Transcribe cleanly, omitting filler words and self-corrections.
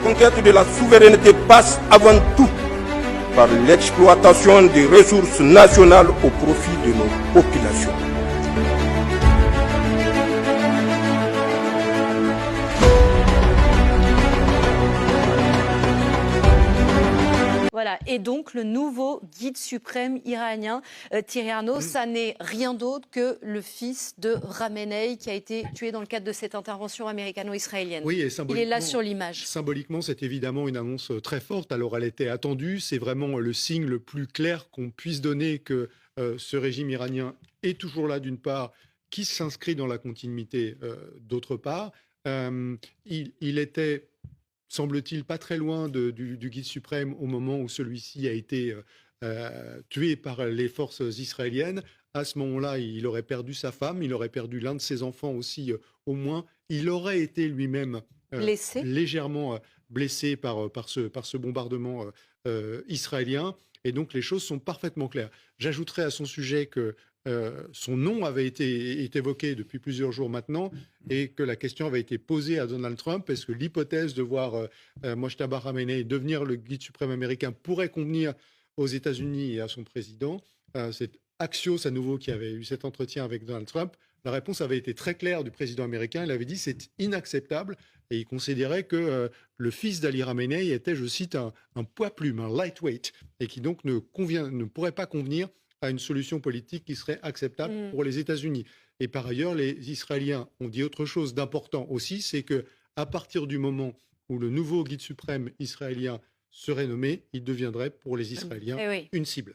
conquête de la souveraineté passe avant tout par l'exploitation des ressources nationales au profit de nos populations. Voilà, et donc le nouveau guide suprême iranien, Thierry Arnaud, ça n'est rien d'autre que le fils de Khamenei qui a été tué dans le cadre de cette intervention américano-israélienne. Oui, et il est là sur l'image. Symboliquement, c'est évidemment une annonce très forte. Alors, elle était attendue. C'est vraiment le signe le plus clair qu'on puisse donner que ce régime iranien est toujours là, d'une part, qui s'inscrit dans la continuité, d'autre part. Il était, semble-t-il, pas très loin du guide suprême au moment où celui-ci a été tué par les forces israéliennes. À ce moment-là, il aurait perdu sa femme, il aurait perdu l'un de ses enfants aussi, au moins. Il aurait été lui-même légèrement blessé par ce bombardement israélien. Et donc, les choses sont parfaitement claires. J'ajouterai à son sujet que son nom avait été évoqué depuis plusieurs jours maintenant et que la question avait été posée à Donald Trump. Est-ce que l'hypothèse de voir Mojtaba Khamenei devenir le guide suprême américain pourrait convenir aux États-Unis et à son président? C'est Axios à nouveau qui avait eu cet entretien avec Donald Trump. La réponse avait été très claire du président américain. Il avait dit c'est inacceptable et il considérait que le fils d'Ali Khamenei était, je cite, un poids-plume, un lightweight, et qui donc ne pourrait pas convenir à une solution politique qui serait acceptable pour les États-Unis. Et par ailleurs, les Israéliens ont dit autre chose d'important aussi, c'est que à partir du moment où le nouveau guide suprême israélien serait nommé, il deviendrait pour les Israéliens une cible.